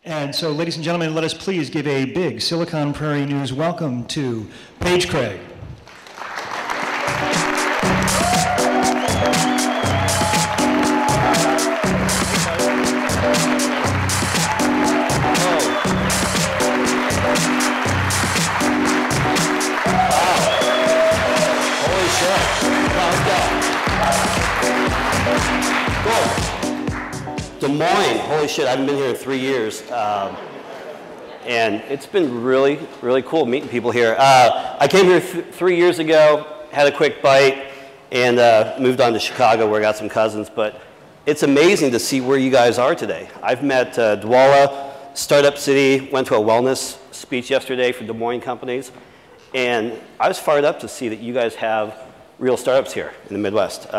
And so, ladies and gentlemen, let us please give a big Silicon Prairie News welcome to Paige Craig. Des Moines, holy shit, I haven't been here in 3 years. And it's been really, really cool meeting people here. I came here 3 years ago, had a quick bite, and moved on to Chicago where I got some cousins. But it's amazing to see where you guys are today. I've met Dwala, Startup City, went to a wellness speech yesterday for Des Moines companies. And I was fired up to see that you guys have real startups here in the Midwest.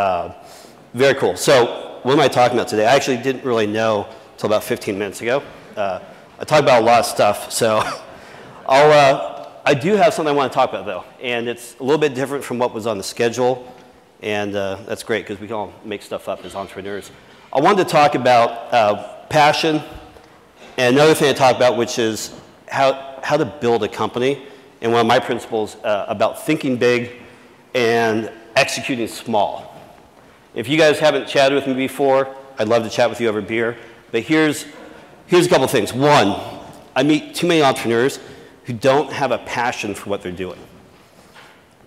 Very cool. So what am I talking about today? I actually didn't really know until about 15 minutes ago. I talk about a lot of stuff, so I do have something I want to talk about, though, and it's a little bit different from what was on the schedule, and that's great because we can all make stuff up as entrepreneurs. I wanted to talk about passion, and another thing I talk about, which is how to build a company, and one of my principles about thinking big and executing small. If you guys haven't chatted with me before, I'd love to chat with you over beer. But here's a couple things. One, I meet too many entrepreneurs who don't have a passion for what they're doing,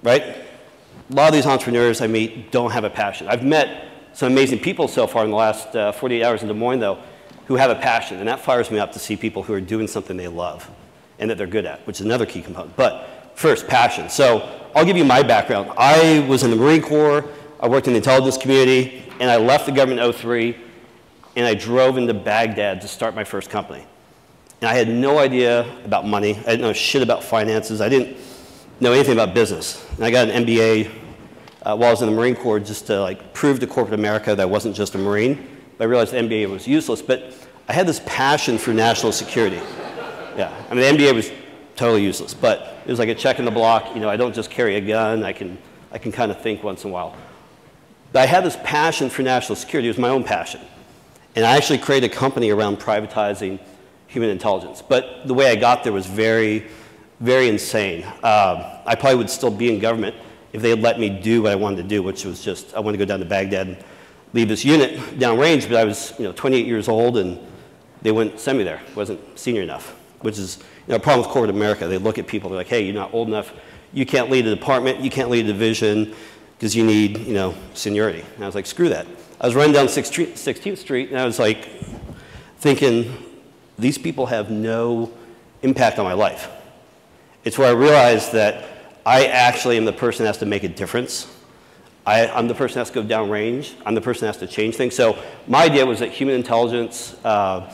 right? A lot of these entrepreneurs I meet don't have a passion. I've met some amazing people so far in the last 48 hours in Des Moines, though, who have a passion. And that fires me up to see people who are doing something they love and that they're good at, which is another key component. But first, passion. So I'll give you my background. I was in the Marine Corps. I worked in the intelligence community, and I left the government in 2003, and I drove into Baghdad to start my first company. And I had no idea about money. I didn't know shit about finances. I didn't know anything about business. And I got an MBA while I was in the Marine Corps just to prove to corporate America that I wasn't just a Marine. But I realized the MBA was useless. But I had this passion for national security. Yeah, I mean, the MBA was totally useless, but it was like a check in the block. You know, I don't just carry a gun. I can kind of think once in a while. But I had this passion for national security. It was my own passion. And I actually created a company around privatizing human intelligence. But the way I got there was very, very insane. I probably would still be in government if they had let me do what I wanted to do, which was just, I wanted to go down to Baghdad and leave this unit downrange, but I was 28 years old, and they wouldn't send me there. I wasn't senior enough, which is a problem with corporate America. They look at people, they're like, hey, you're not old enough. You can't lead a department. You can't lead a division, because you need, seniority. And I was like, screw that. I was running down 16th Street, and I was like thinking, these people have no impact on my life. It's where I realized that I actually am the person that has to make a difference. I'm the person that has to go downrange. I'm the person that has to change things. So my idea was that human intelligence, some of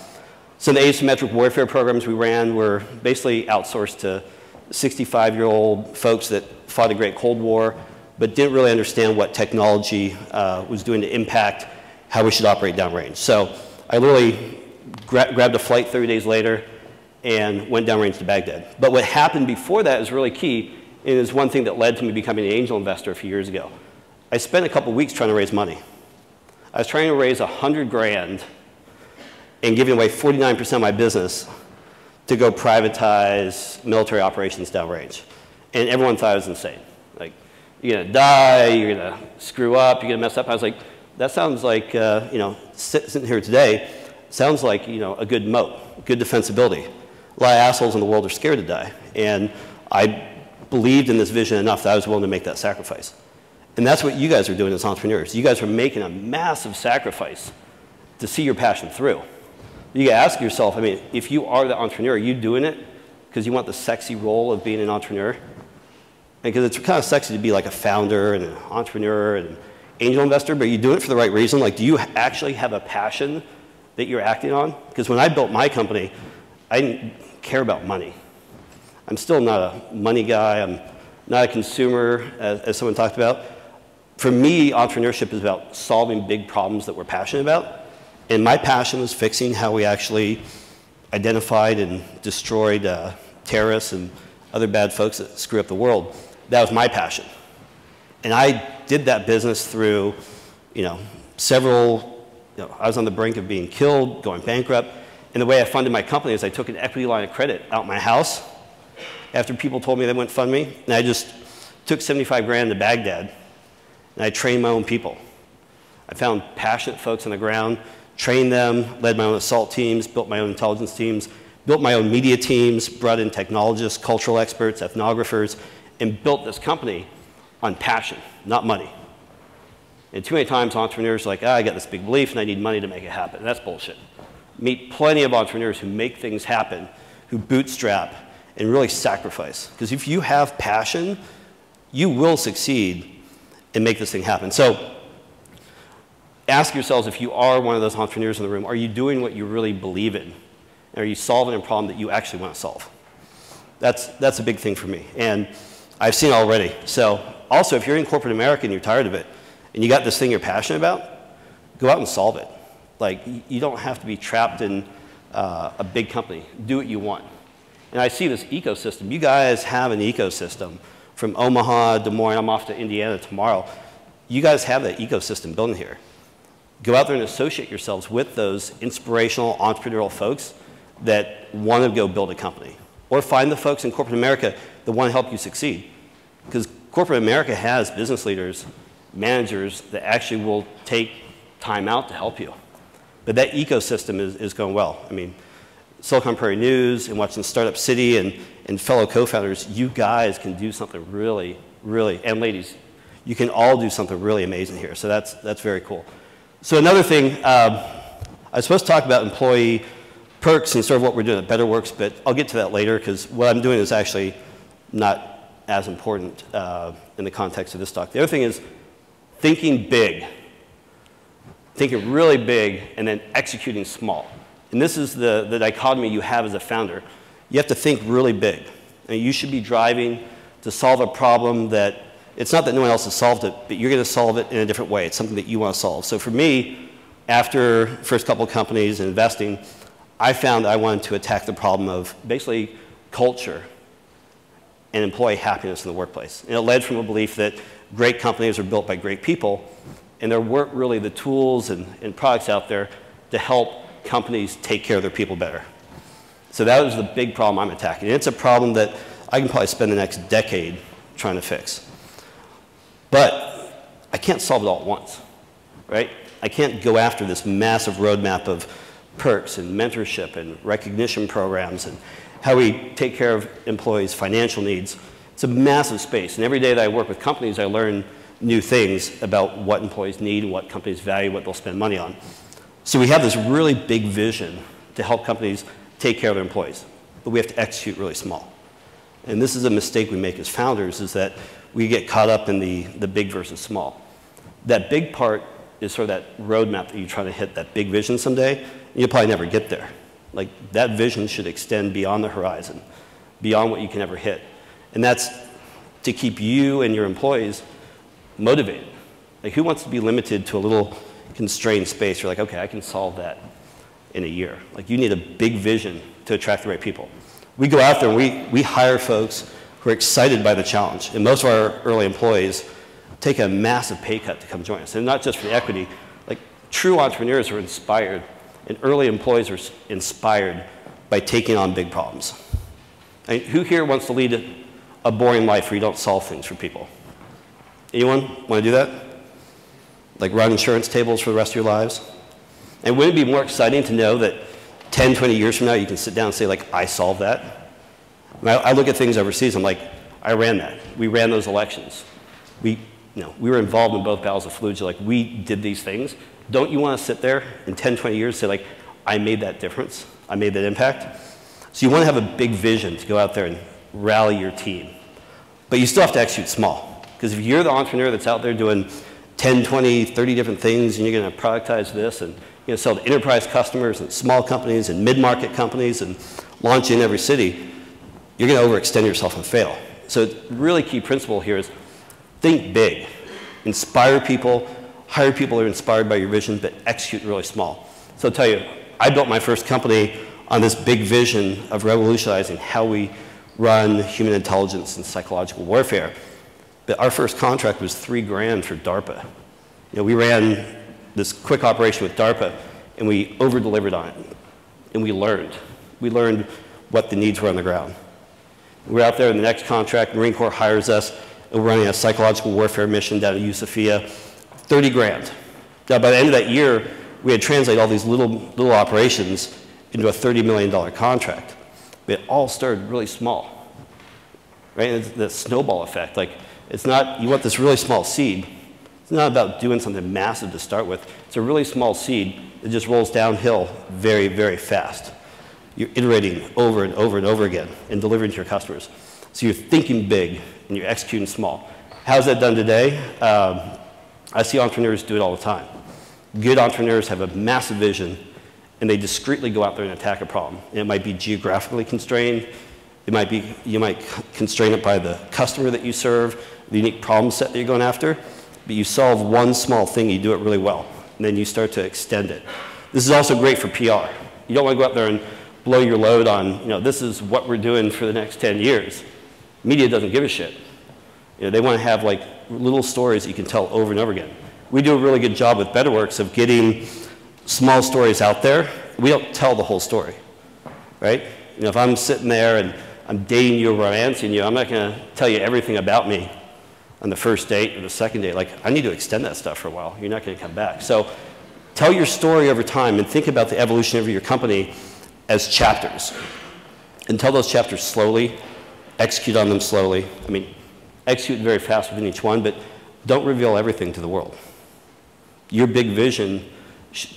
the asymmetric warfare programs we ran were basically outsourced to 65-year-old folks that fought a great Cold War, but didn't really understand what technology was doing to impact how we should operate downrange. So I literally grabbed a flight 30 days later and went downrange to Baghdad. But what happened before that is really key, and is one thing that led to me becoming an angel investor a few years ago. I spent a couple weeks trying to raise money. I was trying to raise 100 grand and giving away 49% of my business to go privatize military operations downrange. And everyone thought I was insane. You're going to die, you're going to screw up, you're going to mess up. I was like, that sounds like, sitting here today, sounds like, a good moat, good defensibility. A lot of assholes in the world are scared to die. And I believed in this vision enough that I was willing to make that sacrifice. And that's what you guys are doing as entrepreneurs. You guys are making a massive sacrifice to see your passion through. You got to ask yourself, if you are the entrepreneur, are you doing it because you want the sexy role of being an entrepreneur? Because it's kind of sexy to be like a founder and an entrepreneur and an angel investor, but are you doing it for the right reason? Do you actually have a passion that you're acting on? Because when I built my company, I didn't care about money. I'm still not a money guy. I'm not a consumer, as someone talked about. For me, entrepreneurship is about solving big problems that we're passionate about. And my passion was fixing how we actually identified and destroyed terrorists and other bad folks that screw up the world. That was my passion. And I did that business through, several, I was on the brink of being killed, going bankrupt, And the way I funded my company is I took an equity line of credit out my house after people told me they wouldn't fund me, and I just took 75 grand to Baghdad, and I trained my own people. I found passionate folks on the ground, trained them, led my own assault teams, built my own intelligence teams, built my own media teams, brought in technologists, cultural experts, ethnographers, and built this company on passion, not money. And too many times entrepreneurs are like, I got this big belief and I need money to make it happen. And that's bullshit. Meet plenty of entrepreneurs who make things happen, who bootstrap and really sacrifice. Because if you have passion, you will succeed and make this thing happen. So ask yourselves, if you are one of those entrepreneurs in the room, are you doing what you really believe in? Are you solving a problem that you actually want to solve? That's a big thing for me. And I've seen it already. So also, if you're in corporate America and you're tired of it, and you got this thing you're passionate about, go out and solve it. Like, you don't have to be trapped in a big company. Do what you want. And I see this ecosystem. You guys have an ecosystem from Omaha, Des Moines. I'm off to Indiana tomorrow. You guys have that ecosystem building here. Go out there and associate yourselves with those inspirational, entrepreneurial folks that want to go build a company. Or find the folks in corporate America that want to help you succeed. Because corporate America has business leaders, managers that actually will take time out to help you. But that ecosystem is going well. I mean, Silicon Prairie News and watching Startup City and fellow co-founders, you guys can do something really, really, and ladies, you can all do something really amazing here. So that's very cool. So another thing, I was supposed to talk about employee perks and sort of what we're doing at BetterWorks, but I'll get to that later because what I'm doing is actually not as important in the context of this talk. The other thing is thinking big. Thinking really big and then executing small. And this is the dichotomy you have as a founder. You have to think really big. And you should be driving to solve a problem that, it's not that no one else has solved it, but you're going to solve it in a different way. It's something that you want to solve. So for me, after the first couple of companies and investing, I found I wanted to attack the problem of basically culture and employee happiness in the workplace. And it led from a belief that great companies are built by great people, and there weren't really the tools and products out there to help companies take care of their people better. So that was the big problem I'm attacking. And it's a problem that I can probably spend the next decade trying to fix. But I can't solve it all at once, right? I can't go after this massive roadmap of perks and mentorship and recognition programs and how we take care of employees' financial needs. It's a massive space. And every day that I work with companies, I learn new things about what employees need and what companies value, what they'll spend money on. So we have this really big vision to help companies take care of their employees, but we have to execute really small. And this is a mistake we make as founders, is that we get caught up in the big versus small. That big part is sort of that roadmap that you're trying to hit, that big vision someday, and you'll probably never get there. Like, that vision should extend beyond the horizon, beyond what you can ever hit. And that's to keep you and your employees motivated. Like, who wants to be limited to a little constrained space? You're like, okay, I can solve that in a year. Like, you need a big vision to attract the right people. We go out there and we hire folks who are excited by the challenge. And most of our early employees take a massive pay cut to come join us. And not just for the equity. Like, true entrepreneurs are inspired, and early employees are inspired by taking on big problems. I mean, who here wants to lead a boring life where you don't solve things for people? Anyone want to do that? Like, run insurance tables for the rest of your lives? And wouldn't it be more exciting to know that 10, 20 years from now, you can sit down and say, like, I solved that? I look at things overseas, I'm like, I ran that. We ran those elections. We were involved in both battles of Fallujah. Like, we did these things. Don't you want to sit there in 10, 20 years and say, like, I made that difference? I made that impact? So you want to have a big vision to go out there and rally your team. But you still have to execute small. Because if you're the entrepreneur that's out there doing 10, 20, 30 different things, and you're going to productize this, and you're going to sell to enterprise customers and small companies and mid-market companies and launch in every city, you're going to overextend yourself and fail. So the really key principle here is think big. Inspire people, hire people who are inspired by your vision, but execute really small. So I'll tell you, I built my first company on this big vision of revolutionizing how we run human intelligence and psychological warfare. But our first contract was $3 grand for DARPA. We ran this quick operation with DARPA, and we over-delivered on it. and we learned. We learned what the needs were on the ground. We're out there in the next contract, Marine Corps hires us, and we're running a psychological warfare mission down at Yusufia, 30 grand. Now, by the end of that year, we had translated all these little operations into a $30 million contract. But it all started really small, right? And it's the snowball effect. Like, it's not, you want this really small seed. It's not about doing something massive to start with. It's a really small seed that just rolls downhill very, very fast. You're iterating over and over and over again and delivering to your customers. So you're thinking big and you're executing small. How's that done today? I see entrepreneurs do it all the time. Good entrepreneurs have a massive vision and they discreetly go out there and attack a problem. And it might be geographically constrained. It might be, you might constrain it by the customer that you serve, the unique problem set that you're going after. But you solve one small thing, you do it really well. And then you start to extend it. This is also great for PR. You don't want to go out there and blow your load on, you know, this is what we're doing for the next 10 years. Media doesn't give a shit. You know, they want to have like little stories that you can tell over and over again. We do a really good job with BetterWorks of getting small stories out there. We don't tell the whole story, right? You know, if I'm sitting there and I'm dating you or romancing you, I'm not going to tell you everything about me on the first date or the second date. Like, I need to extend that stuff for a while. You're not going to come back. So tell your story over time and think about the evolution of your company as chapters. And tell those chapters slowly, execute on them slowly. I mean, execute very fast within each one, but don't reveal everything to the world. Your big vision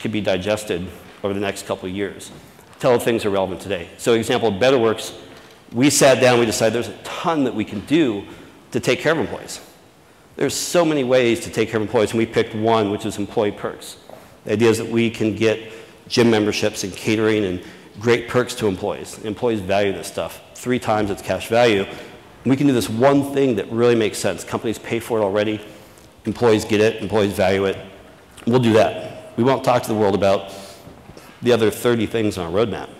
could be digested over the next couple of years. Tell things that are relevant today. So example, BetterWorks, we sat down, we decided there's a ton that we can do to take care of employees. There's so many ways to take care of employees, and we picked one, which is employee perks. The idea is that we can get gym memberships and catering and great perks to employees. Employees value this stuff. 3 times its cash value. And we can do this one thing that really makes sense. Companies pay for it already. Employees get it. Employees value it. We'll do that. We won't talk to the world about the other 30 things on our roadmap.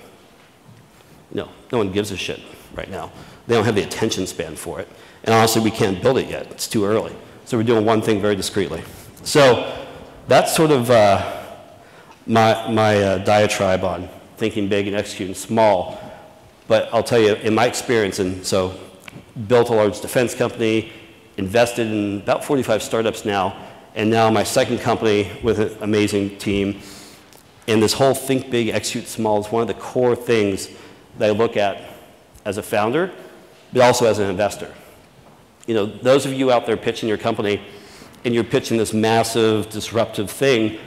No one gives a shit right now. They don't have the attention span for it. And honestly, we can't build it yet. It's too early. So we're doing one thing very discreetly. So that's sort of my diatribe on thinking big and executing small. But I'll tell you, in my experience, and so built a large defense company, invested in about 45 startups now, and now my second company with an amazing team. And this whole think big, execute small is one of the core things that I look at as a founder, but also as an investor. You know, those of you out there pitching your company, and you're pitching this massive, disruptive thing,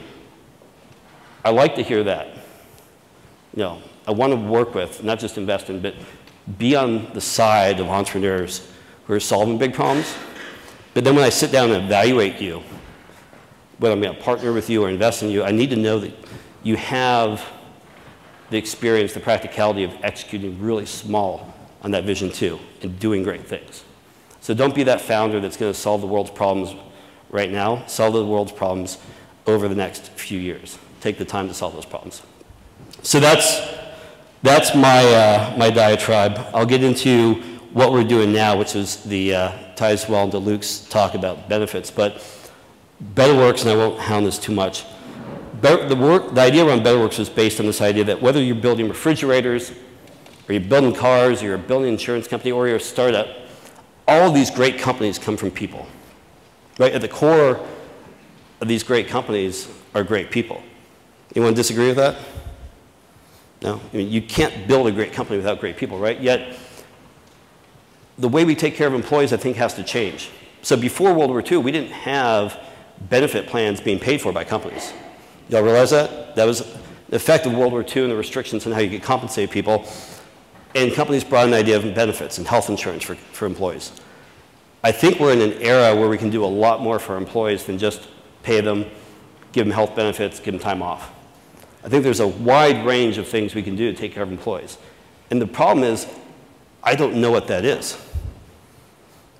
I like to hear that. You know, I want to work with, not just invest in, but be on the side of entrepreneurs who are solving big problems. But then when I sit down and evaluate you, whether I'm going to partner with you or invest in you, I need to know that you have the experience, the practicality of executing really small on that vision too, and doing great things. So don't be that founder that's going to solve the world's problems right now. Solve the world's problems over the next few years. Take the time to solve those problems. So that's my diatribe. I'll get into what we're doing now, which is the ties well into Luke's talk about benefits. But BetterWorks, and I won't hound this too much, the idea around BetterWorks was based on this idea that whether you're building refrigerators, or you're building cars, or you're building an insurance company, or you're a startup, all of these great companies come from people. Right? At the core of these great companies are great people. Anyone disagree with that? No? I mean, you can't build a great company without great people, right? Yet, the way we take care of employees, I think, has to change. So before World War II, we didn't have benefit plans being paid for by companies. Y'all realize that? That was the effect of World War II and the restrictions on how you could compensate people. And companies brought an idea of benefits and health insurance for employees. I think we're in an era where we can do a lot more for our employees than just pay them, give them health benefits, give them time off. I think there's a wide range of things we can do to take care of employees. And the problem is, I don't know what that is.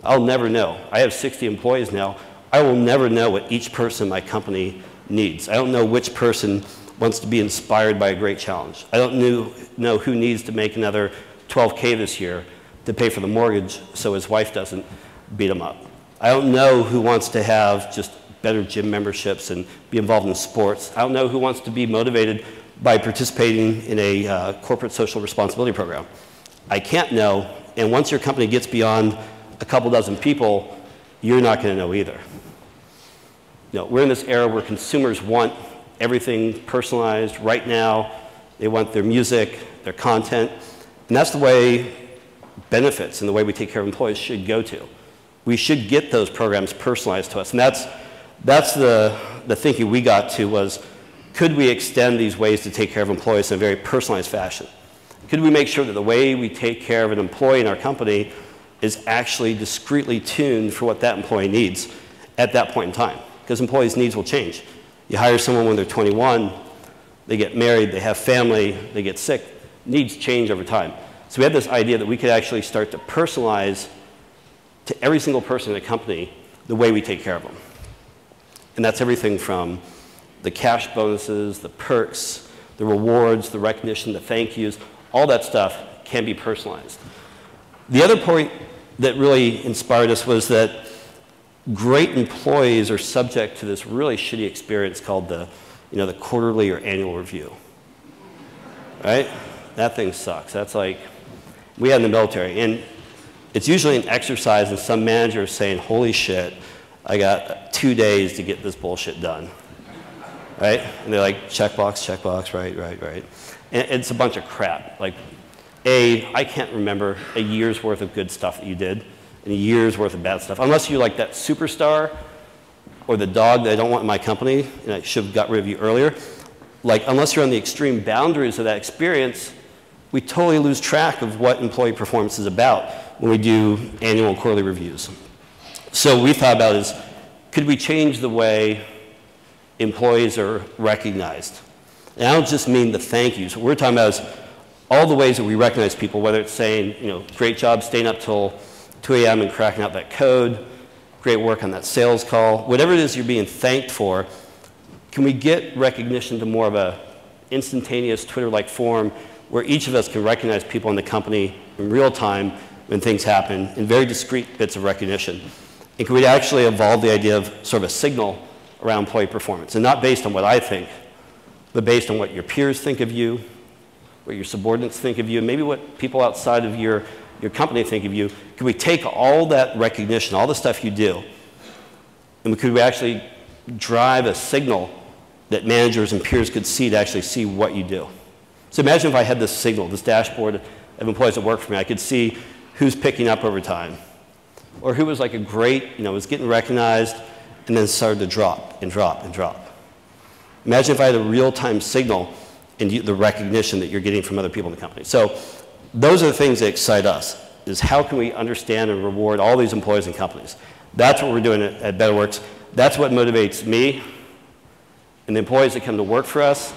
I'll never know. I have 60 employees now. I will never know what each person in my company needs. I don't know which person wants to be inspired by a great challenge. I don't know who needs to make another $12K this year to pay for the mortgage so his wife doesn't beat him up. I don't know who wants to have just better gym memberships and be involved in sports. I don't know who wants to be motivated by participating in a corporate social responsibility program? I can't know, and once your company gets beyond a couple dozen people, you're not going to know either. We're in this era where consumers want everything personalized right now. They want their music, their content, and that's the way benefits and the way we take care of employees should go to. We should get those programs personalized to us, and that's the thinking we got to was, could we extend these ways to take care of employees in a very personalized fashion? Could we make sure that the way we take care of an employee in our company is actually discreetly tuned for what that employee needs at that point in time? Because employees' needs will change. You hire someone when they're 21, they get married, they have family, they get sick. Needs change over time. So we had this idea that we could actually start to personalize to every single person in the company the way we take care of them. And that's everything from the cash bonuses, the perks, the rewards, the recognition, the thank yous, all that stuff can be personalized. The other point that really inspired us was that great employees are subject to this really shitty experience called the quarterly or annual review, right? That thing sucks. That's like, we had in the military, and it's usually an exercise in some manager saying, holy shit, I got 2 days to get this bullshit done, right? And they're like, checkbox, checkbox, right. And it's a bunch of crap. Like, I can't remember a year's worth of good stuff that you did and a year's worth of bad stuff. Unless you're like that superstar or the dog that I don't want in my company, and I should have got rid of you earlier. Like, unless you're on the extreme boundaries of that experience, we totally lose track of what employee performance is about when we do annual and quarterly reviews. So we thought about is, could we change the way employees are recognized? And I don't just mean the thank yous. What we're talking about is all the ways that we recognize people, whether it's saying, great job staying up till 2 a.m. and cracking out that code, great work on that sales call, whatever it is you're being thanked for, can we get recognition to more of a instantaneous Twitter-like form where each of us can recognize people in the company in real time when things happen in very discrete bits of recognition? And can we actually evolve the idea of sort of a signal around employee performance, and not based on what I think, but based on what your peers think of you, what your subordinates think of you, and maybe what people outside of your company think of you? Could we take all that recognition, all the stuff you do, and could we actually drive a signal that managers and peers could see to actually see what you do? So imagine if I had this signal, this dashboard of employees that work for me. I could see who's picking up over time, or who was like a great, was getting recognized and then started to drop and drop and drop. Imagine if I had a real-time signal and the recognition that you're getting from other people in the company. So those are the things that excite us, is how can we understand and reward all these employees and companies? That's what we're doing at BetterWorks. That's what motivates me and the employees that come to work for us.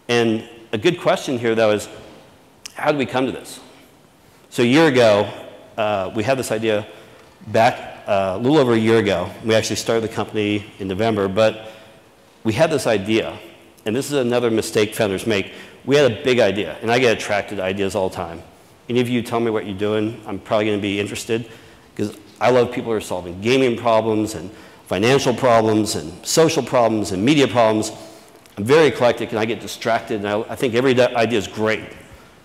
And a good question here, though, is how did we come to this? So a year ago, we had this idea back a little over a year ago. We actually started the company in November, but we had this idea, and this is another mistake founders make. We had a big idea, and I get attracted to ideas all the time. Any of you tell me what you're doing, I'm probably going to be interested, because I love people who are solving gaming problems and financial problems and social problems and media problems. I'm very eclectic, and I get distracted, and I think every idea is great.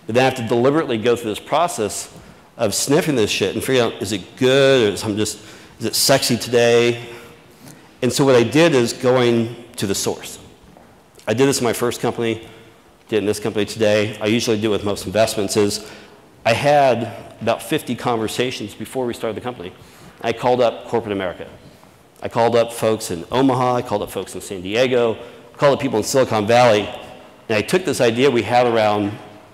But then I have to deliberately go through this process of sniffing this shit and figuring out, is it good, or is it sexy today? And so what I did is going to the source. I did this in my first company, did it in this company today. I usually do it with most investments, is I had about 50 conversations before we started the company. I called up corporate America. I called up folks in Omaha, I called up folks in San Diego, I called up people in Silicon Valley, and I took this idea we had around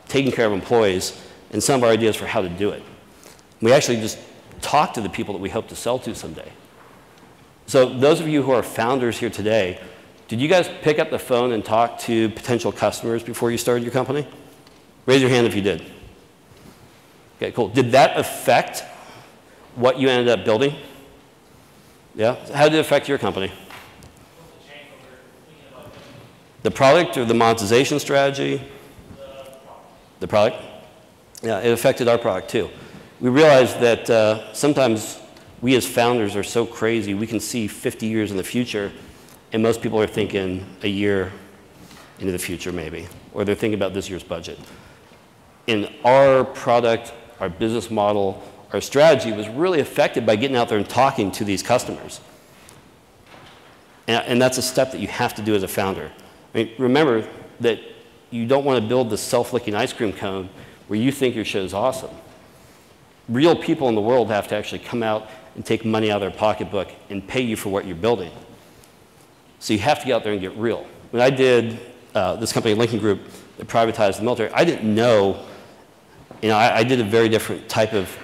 taking care of employees and some of our ideas for how to do it. We actually just talked to the people that we hope to sell to someday. So those of you who are founders here today, did you guys pick up the phone and talk to potential customers before you started your company? Raise your hand if you did. Okay, cool. Did that affect what you ended up building? Yeah? How did it affect your company? The product or the monetization strategy? The product? Yeah, it affected our product too. We realized that sometimes we as founders are so crazy, we can see 50 years in the future, and most people are thinking a year, into the future maybe, or they're thinking about this year's budget. And our product, our business model, our strategy was really affected by getting out there and talking to these customers. And that's a step that you have to do as a founder. I mean, remember that you don't want to build the self-licking ice cream cone where you think your shit is awesome. Real people in the world have to actually come out and take money out of their pocketbook and pay you for what you're building. So you have to get out there and get real. When I did this company, Lincoln Group, that privatized the military, I didn't know, I did a very different type of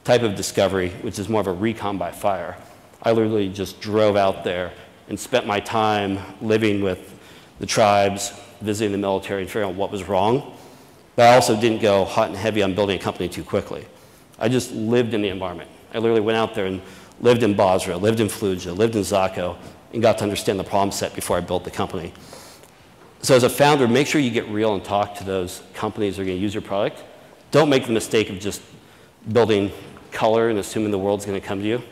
discovery, which is more of a recon by fire. I literally just drove out there and spent my time living with the tribes, visiting the military, and figuring out what was wrong. But I also didn't go hot and heavy on building a company too quickly. I just lived in the environment. I literally went out there and lived in Basra, lived in Fallujah, lived in Zako, and got to understand the problem set before I built the company. So as a founder, make sure you get real and talk to those companies that are going to use your product. Don't make the mistake of just building color and assuming the world's going to come to you.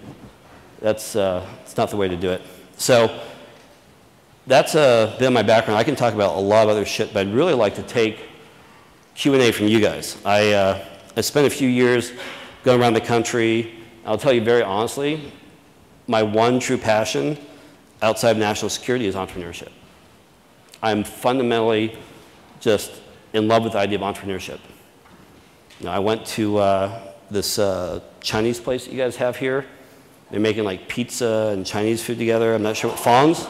It's not the way to do it. So that's a bit of my background. I can talk about a lot of other shit, but I'd really like to take Q&A from you guys. I spent a few years going around the country. I'll tell you very honestly, my one true passion outside of national security is entrepreneurship. I'm fundamentally just in love with the idea of entrepreneurship. I went to this Chinese place that you guys have here. They're making like pizza and Chinese food together. I'm not sure what, Fong's?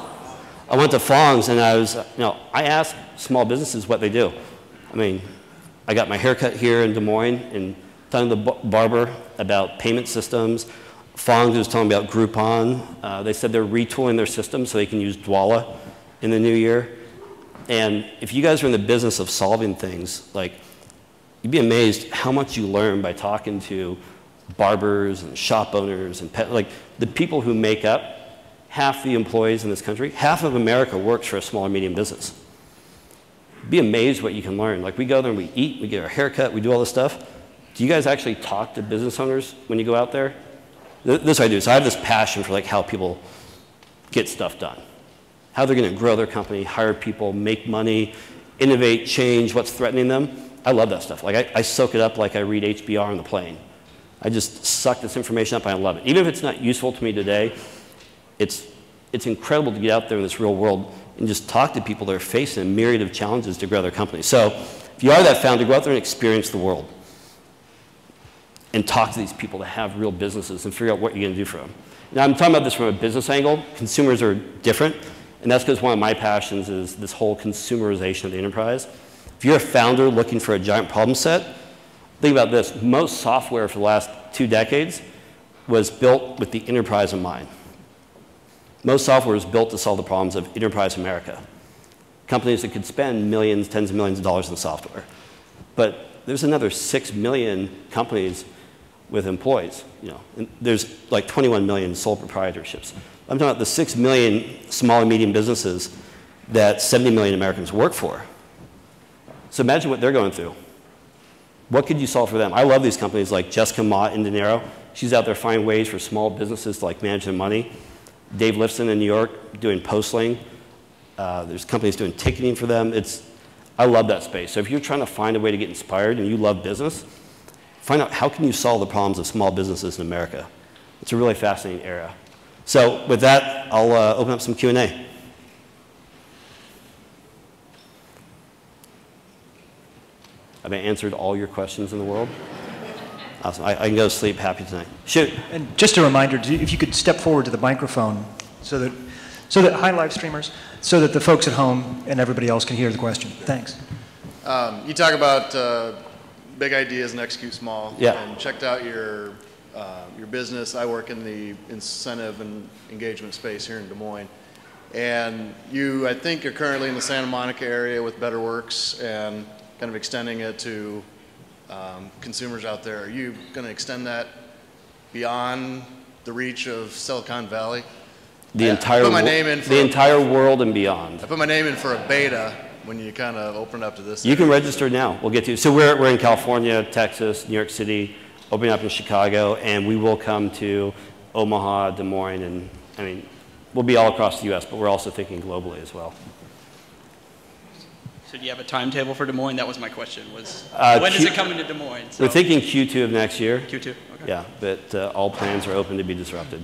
I went to Fong's and I asked small businesses what they do. I mean, I got my haircut here in Des Moines and talking to the barber about payment systems. Fong's was telling me about Groupon. They said they're retooling their system so they can use Dwala in the new year. And if you guys are in the business of solving things, like, you'd be amazed how much you learn by talking to barbers and shop owners and like the people who make up half the employees in this country. Half of America works for a small or medium business. Be amazed what you can learn. Like, we go there and we eat, we get our haircut, we do all this stuff. Do you guys actually talk to business owners when you go out there? This I do. So I have this passion for like how people get stuff done. How they're going to grow their company, hire people, make money, innovate, change, what's threatening them. I love that stuff. Like, I soak it up like I read HBR on the plane. I just suck this information up and I love it. Even if it's not useful to me today, it's incredible to get out there in this real world and just talk to people that are facing a myriad of challenges to grow their company. So if you are that founder, go out there and experience the world and talk to these people that have real businesses and figure out what you're going to do for them. Now, I'm talking about this from a business angle. Consumers are different, and that's because one of my passions is this whole consumerization of the enterprise. If you're a founder looking for a giant problem set, think about this. Most software for the last 2 decades was built with the enterprise in mind. Most software was built to solve the problems of enterprise America. Companies that could spend millions, tens of millions of dollars in software. But there's another 6 million companies with employees. And there's like 21 million sole proprietorships. I'm talking about the 6 million small and medium businesses that 70 million Americans work for. So imagine what they're going through. What could you solve for them? I love these companies like Jessica Mott in De Niro. She's out there finding ways for small businesses to like manage their money. Dave Lifson in New York doing Postling. There's companies doing ticketing for them. I love that space. So if you're trying to find a way to get inspired and you love business, find out how can you solve the problems of small businesses in America. It's a really fascinating area. So with that, I'll open up some Q&A. Have I answered all your questions in the world? Awesome. I can go to sleep happy tonight. Shoot. And just a reminder, if you could step forward to the microphone so that hi, live streamers, so that the folks at home and everybody else can hear the question. Thanks. You talk about big ideas and execute small. Yeah. And checked out your business. I work in the incentive and engagement space here in Des Moines. And you, I think, are currently in the Santa Monica area with BetterWorks and kind of extending it to consumers out there. Are you going to extend that beyond the reach of Silicon Valley? The entire world and beyond. I put my name in for a beta when you kind of open up to this. You can register now. We'll get to you. So we're in California, Texas, New York City, opening up in Chicago, and we will come to Omaha, Des Moines, and I mean, we'll be all across the U.S., but we're also thinking globally as well. So do you have a timetable for Des Moines? That was my question. Was when is it coming to Des Moines? So. We're thinking Q2 of next year. Q2. Okay. Yeah, but all plans are open to be disrupted.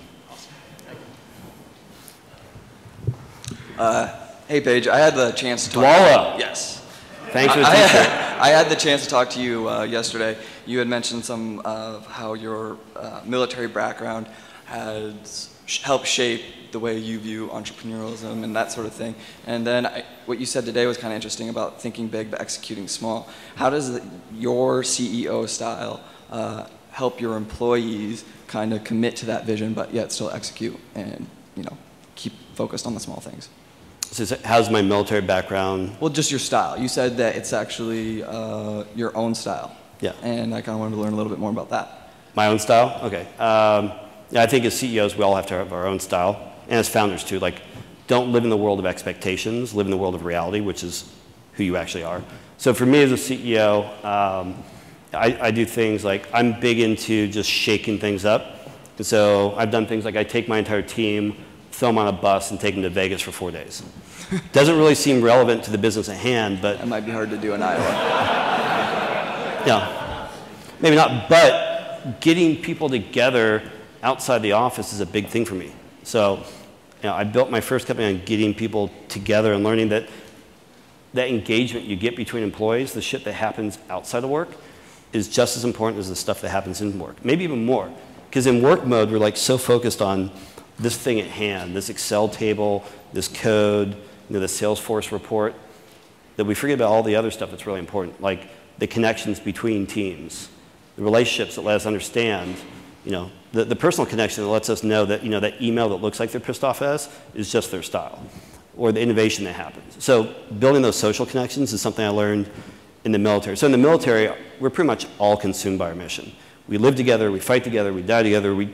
Awesome. Hey, Paige, I had the chance to talk Dwala. to you. Yes. Thanks for the t-shirt. I had the chance to talk to you yesterday. You had mentioned some of how your military background has helped shape the way you view entrepreneurialism and that sort of thing. And then what you said today was kind of interesting about thinking big but executing small. How does your CEO style help your employees kind of commit to that vision but yet still execute and, you know, keep focused on the small things? So how's my military background? Well, just your style. You said that it's actually your own style. Yeah. And I kind of wanted to learn a little bit more about that. My own style? Okay. Yeah, I think as CEOs, we all have to have our own style. And as founders, too. Like, don't live in the world of expectations. Live in the world of reality, which is who you actually are. So for me as a CEO, I do things like I'm big into just shaking things up. And so I've done things like I take my entire team, throw them on a bus, and take them to Vegas for 4 days. Doesn't really seem relevant to the business at hand, but... It might be hard to do in Iowa. No, maybe not, but getting people together outside the office is a big thing for me. So, you know, I built my first company on getting people together and learning that that engagement you get between employees, the shit that happens outside of work, is just as important as the stuff that happens in work. Maybe even more. Because in work mode, we're like so focused on this thing at hand, this Excel table, this code, you know, the Salesforce report, that we forget about all the other stuff that's really important, like the connections between teams, the relationships that let us understand, you know, the personal connection that lets us know that, you know, that email that looks like they're pissed off at us is just their style, or the innovation that happens. So building those social connections is something I learned in the military. So in the military, we're pretty much all consumed by our mission. We live together, we fight together, we die together, we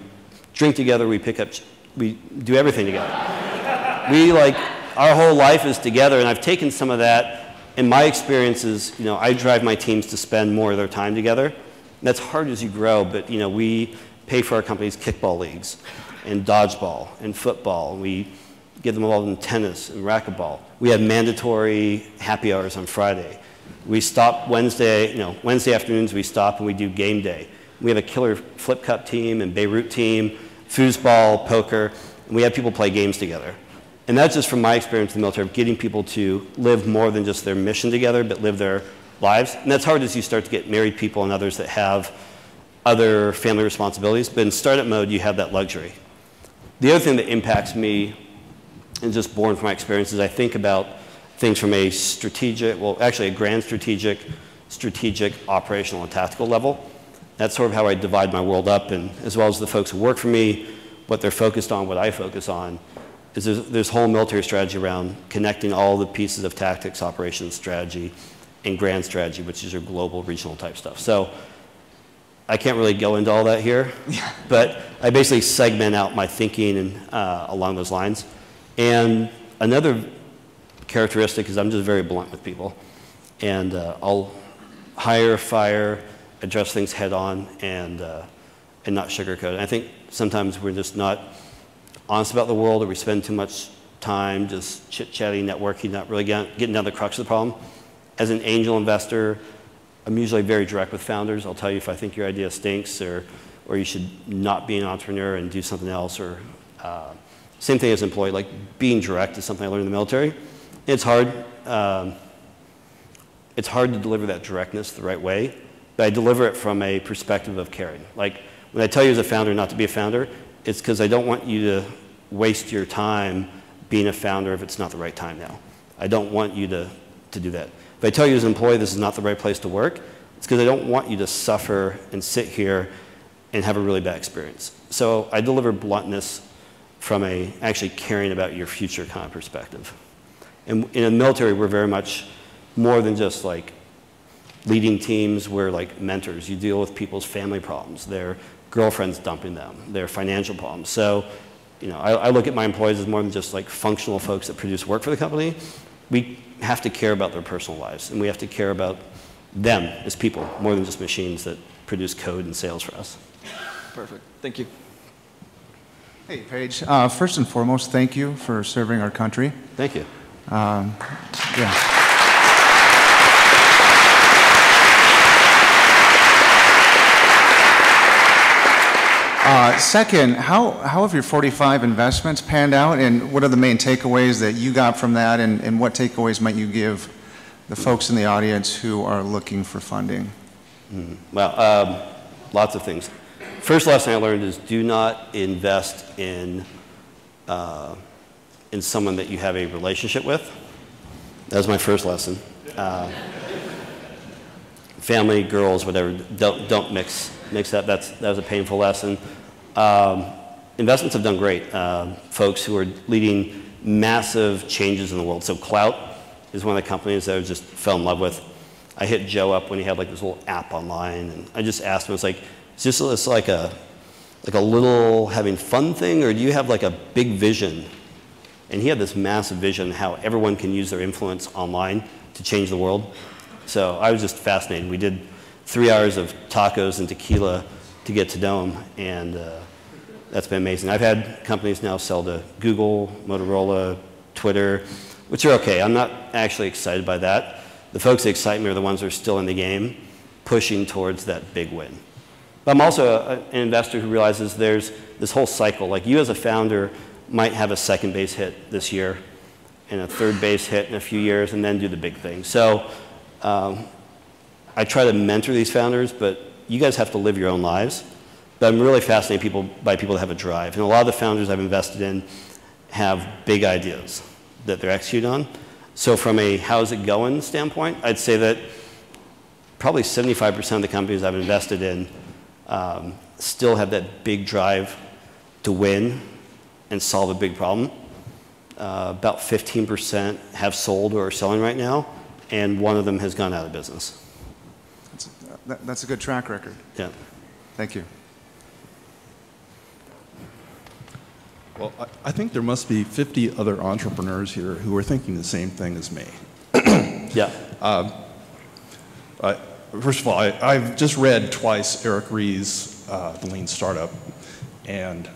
drink together, we pick up, we do everything together. We like, our whole life is together, and I've taken some of that. In my experiences, you know, I drive my teams to spend more of their time together. And that's hard as you grow, but you know, we pay for our company's kickball leagues and dodgeball and football. And we get them involved in tennis and racquetball. We have mandatory happy hours on Friday. We stop Wednesday, you know, Wednesday afternoons we stop and we do game day. We have a killer flip cup team and Beirut team, foosball, poker, and we have people play games together. And that's just from my experience in the military of getting people to live more than just their mission together, but live their lives. And that's hard as you start to get married people and others that have other family responsibilities. But in startup mode, you have that luxury. The other thing that impacts me, and just born from my experience, is I think about things from a strategic, well, actually a grand strategic, operational, and tactical level. That's sort of how I divide my world up, and as well as the folks who work for me, what they're focused on, what I focus on, is there's whole military strategy around connecting all the pieces of tactics, operations, strategy, and grand strategy, which is your global, regional type stuff. So I can't really go into all that here, but I basically segment out my thinking and, along those lines. And another characteristic is I'm just very blunt with people. And I'll hire, fire, address things head on, and not sugarcoat. And I think sometimes we're just not honest about the world, or we spend too much time just chit-chatting, networking, not really getting down to the crux of the problem. As an angel investor, I'm usually very direct with founders. I'll tell you if I think your idea stinks, or you should not be an entrepreneur and do something else, or same thing as an employee. Like, being direct is something I learned in the military. It's hard. It's hard to deliver that directness the right way, but I deliver it from a perspective of caring. Like, when I tell you as a founder not to be a founder, it's because I don't want you to waste your time being a founder if it's not the right time now. I don't want you to do that. If I tell you as an employee this is not the right place to work, it's because I don't want you to suffer and sit here and have a really bad experience. So I deliver bluntness from a actually caring about your future kind of perspective. And in the military, we're very much more than just like leading teams. We're like mentors. You deal with people's family problems, their girlfriends dumping them, their financial problems. So, you know, I look at my employees as more than just like functional folks that produce work for the company. We have to care about their personal lives, and we have to care about them as people more than just machines that produce code and sales for us. Perfect. Thank you. Hey, Paige. First and foremost, thank you for serving our country. Thank you. Yeah. Second, how have your 45 investments panned out, and what are the main takeaways that you got from that, and what takeaways might you give the folks in the audience who are looking for funding? Well, lots of things. First lesson I learned is do not invest in someone that you have a relationship with. That was my first lesson. Family, girls, whatever, don't mix that. That was a painful lesson. Investments have done great. Folks who are leading massive changes in the world. So Clout is one of the companies that I just fell in love with. I hit Joe up when he had like this little app online, and I just asked him, it's like, is this like a little having fun thing, or do you have like a big vision? And he had this massive vision how everyone can use their influence online to change the world. So I was just fascinated. We did 3 hours of tacos and tequila to get to know him, and that's been amazing. I've had companies now sell to Google, Motorola, Twitter, which are okay. I'm not actually excited by that. The folks that excite me are the ones that are still in the game, pushing towards that big win. But I'm also an investor who realizes there's this whole cycle. Like you as a founder might have a second base hit this year and a third base hit in a few years and then do the big thing. So I try to mentor these founders, but you guys have to live your own lives. But I'm really fascinated by people that have a drive. And a lot of the founders I've invested in have big ideas that they're executing on. So from a how's it going standpoint, I'd say that probably 75% of the companies I've invested in still have that big drive to win and solve a big problem. About 15% have sold or are selling right now, and one of them has gone out of business. That's a good track record. Yeah. Thank you. Well, I think there must be 50 other entrepreneurs here who are thinking the same thing as me. Yeah. First of all, I've just read twice Eric Ries's The Lean Startup, and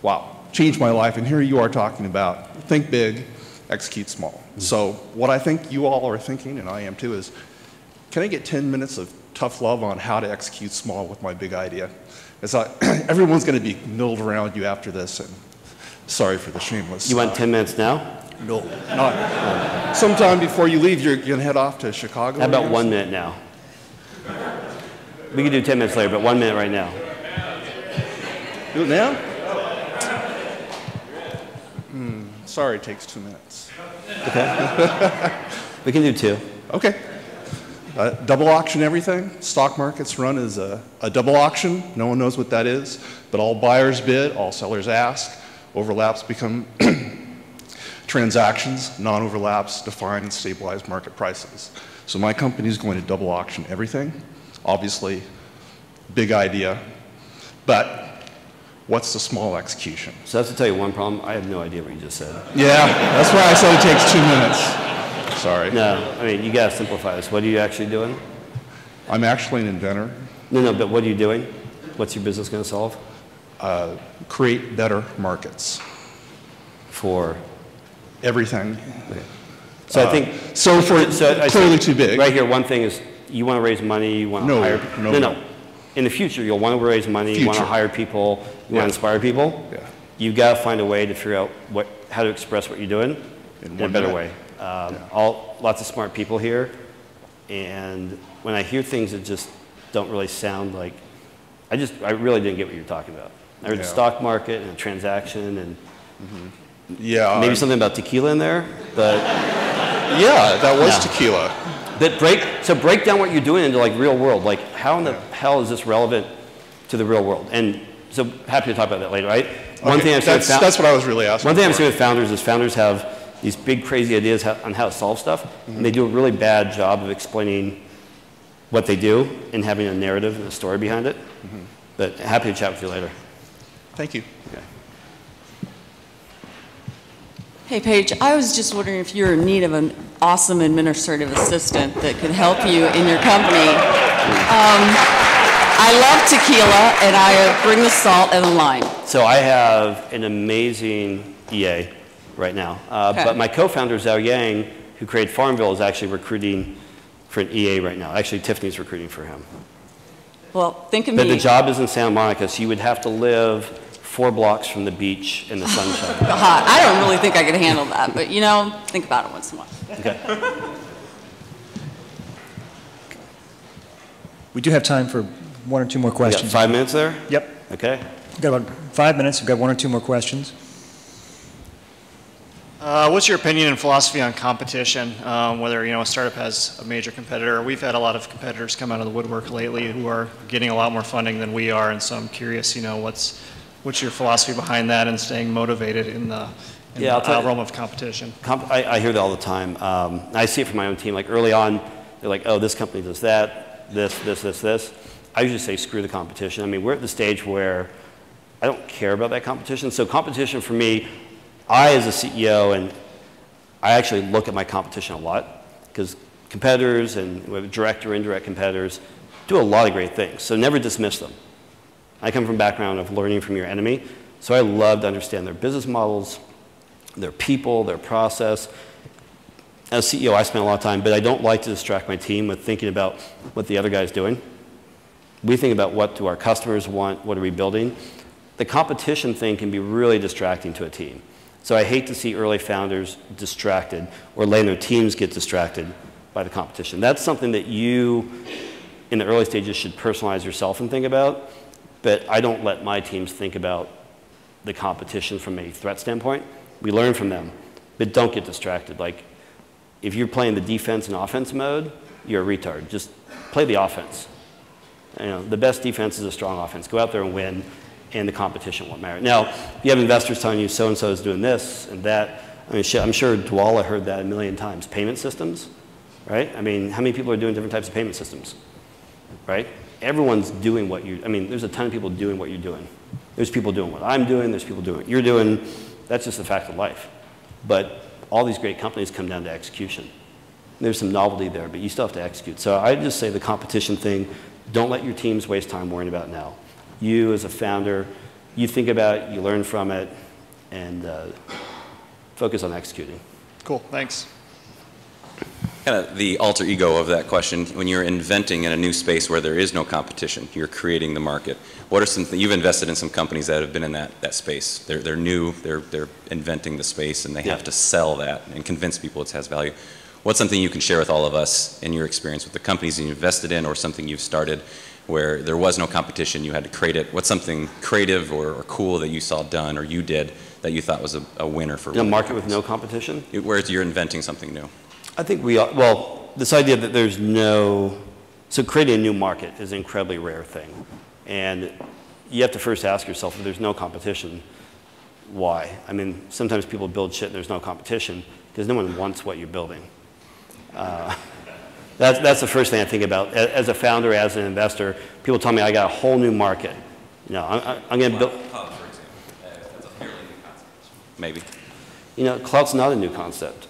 wow, changed my life. And here you are talking about think big, execute small. Mm-hmm. So what I think you all are thinking, and I am too, is can I get 10 minutes of tough love on how to execute small with my big idea? It's like everyone's going to be milled around you after this, and sorry for the shameless. You want 10 minutes now? No, not. Sometime before you leave, you're going to head off to Chicago. How about 1 minute now? We can do 10 minutes later, but 1 minute right now. Do it now? Sorry, it takes 2 minutes. Okay. We can do 2. Okay. Double auction everything. Stock markets run as a double auction. No one knows what that is, but all buyers bid, all sellers ask. Overlaps become transactions. Non-overlaps define and stabilize market prices. So my company is going to double auction everything. Obviously, big idea, but what's the small execution? So that's to tell you one problem. I have no idea what you just said. Yeah, that's why I said it takes 2 minutes. Sorry. No, I mean, you got to simplify this. What are you actually doing? I'm actually an inventor. No, but what are you doing? What's your business going to solve? Create better markets. For? Everything. Okay. So I think... clearly too big. Right here, one thing is you want to raise money, you want to hire... No. In the future, you'll want to raise money, you want to hire people, you want to inspire people. Yeah. You've got to find a way to figure out how to express what you're doing in a better way. Lots of smart people here, and when I hear things that just don't really sound like... I really didn't get what you're talking about. I heard the stock market and a transaction and maybe something about tequila in there, but... Yeah, that was tequila. But break down what you're doing into like real world. Like how in the hell is this relevant to the real world? And so happy to talk about that later, right? That's what I was really asking. One thing I'm seeing with founders is founders have these big crazy ideas on how to solve stuff, and they do a really bad job of explaining what they do and having a narrative and a story behind it. But happy to chat with you later. Thank you. Okay. Hey, Paige, I was just wondering if you're in need of an awesome administrative assistant that could help you in your company. I love tequila, and I bring the salt and the lime. So I have an amazing EA right now. But my co-founder, Zhao Yang, who created Farmville, is actually recruiting for an EA right now. Actually, Tiffany's recruiting for him. Well, think of But me. the job is in Santa Monica, so you would have to live 4 blocks from the beach in the sunshine. I don't really think I could handle that, but you know, think about it once in a while. Okay. We do have time for 1 or 2 more You got questions. 5 minutes there? Yep. Okay. We've got about 5 minutes. We've got 1 or 2 more questions. What's your opinion and philosophy on competition? Whether a startup has a major competitor. We've had a lot of competitors come out of the woodwork lately who are getting a lot more funding than we are, and so I'm curious, what's your philosophy behind that and staying motivated in the realm of competition? I hear that all the time. I see it from my own team. Like early on, they're like, "Oh, this company does that, this." I usually say, "Screw the competition." I mean, we're at the stage where I don't care about that competition. So competition for me, I as a CEO, and I actually look at my competition a lot because competitors and direct or indirect competitors do a lot of great things. So never dismiss them. I come from a background of learning from your enemy, so I love to understand their business models, their people, their process. As CEO, I spend a lot of time, but I don't like to distract my team with thinking about what the other guy's doing. We think about what do our customers want, what are we building. The competition thing can be really distracting to a team. So I hate to see early founders distracted or letting their teams get distracted by the competition. That's something that you, in the early stages, should personalize yourself and think about. But I don't let my teams think about the competition from a threat standpoint. We learn from them, but don't get distracted. Like, if you're playing the defense and offense mode, you're a retard. Just play the offense. The best defense is a strong offense. Go out there and win, and the competition won't matter. Now, if you have investors telling you so-and-so is doing this and that, I mean, shit, I'm sure Dwala heard that a million times. Payment systems, right? I mean, how many people are doing different types of payment systems, right? Everyone's doing what there's a ton of people doing what you're doing. There's people doing what I'm doing. There's people doing what you're doing. That's just a fact of life. But all these great companies come down to execution. There's some novelty there, but you still have to execute. So I just say the competition thing, don't let your teams waste time worrying about it now. You as a founder, you think about it, you learn from it, and focus on executing. Cool, thanks. Kind of the alter ego of that question, when you're inventing in a new space where there is no competition, you're creating the market. What are some things, you've invested in some companies that have been in that space. They're new, they're inventing the space, and they have to sell that and convince people it has value. What's something you can share with all of us in your experience with the companies you invested in, or something you've started where there was no competition, you had to create it? What's something creative or cool that you saw done or you did that you thought was a winner for a market with no competition? Where you're inventing something new. I think this idea that there's so creating a new market is an incredibly rare thing. And you have to first ask yourself, if there's no competition, why? I mean, sometimes people build shit and there's no competition because no one wants what you're building. That's the first thing I think about. As a founder, as an investor, people tell me I got a whole new market. I'm going to build. Cloud, for example, that's a fairly new concept. Maybe. Cloud's not a new concept.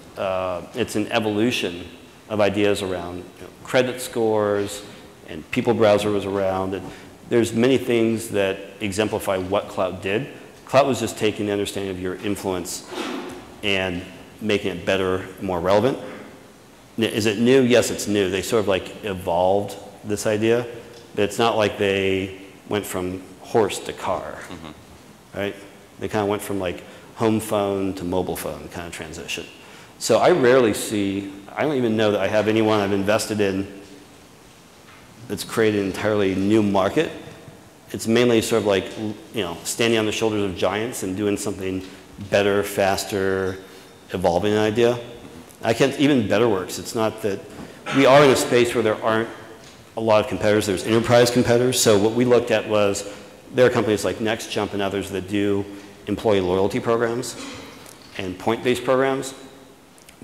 It's an evolution of ideas around credit scores, and people browser was around. And there's many things that exemplify what cloud did. Cloud was just taking the understanding of your influence and making it better, more relevant. Is it new? Yes, it's new. They sort of like evolved this idea, but it's not like they went from horse to car, right? They kind of went from like home phone to mobile phone kind of transition. So I rarely see, I don't even know that I have anyone I've invested in that's created an entirely new market. It's mainly sort of like, standing on the shoulders of giants and doing something better, faster, evolving an idea. Even BetterWorks, it's not that, we are in a space where there aren't a lot of competitors. There's enterprise competitors. So what we looked at was, there are companies like NextJump and others that do employee loyalty programs and point-based programs,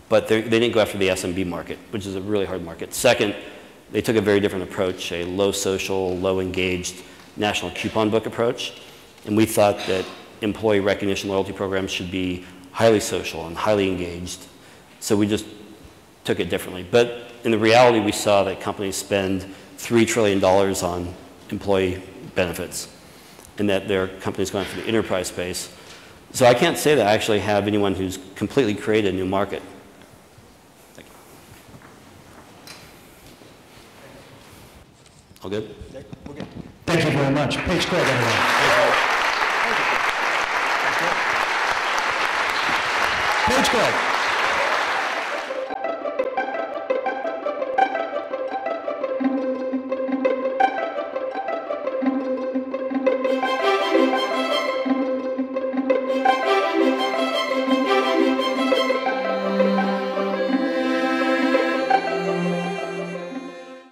but they didn't go after the SMB market, which is a really hard market. Second, they took a very different approach, a low social, low engaged national coupon book approach. And we thought that employee recognition loyalty programs should be highly social and highly engaged. So we just took it differently. But in the reality, we saw that companies spend $3 trillion on employee benefits, and that there are companies going for the enterprise space. So I can't say that I actually have anyone who's completely created a new market. Thank you. All good? Thank you very much. Paige Craig, everyone. Paige Craig.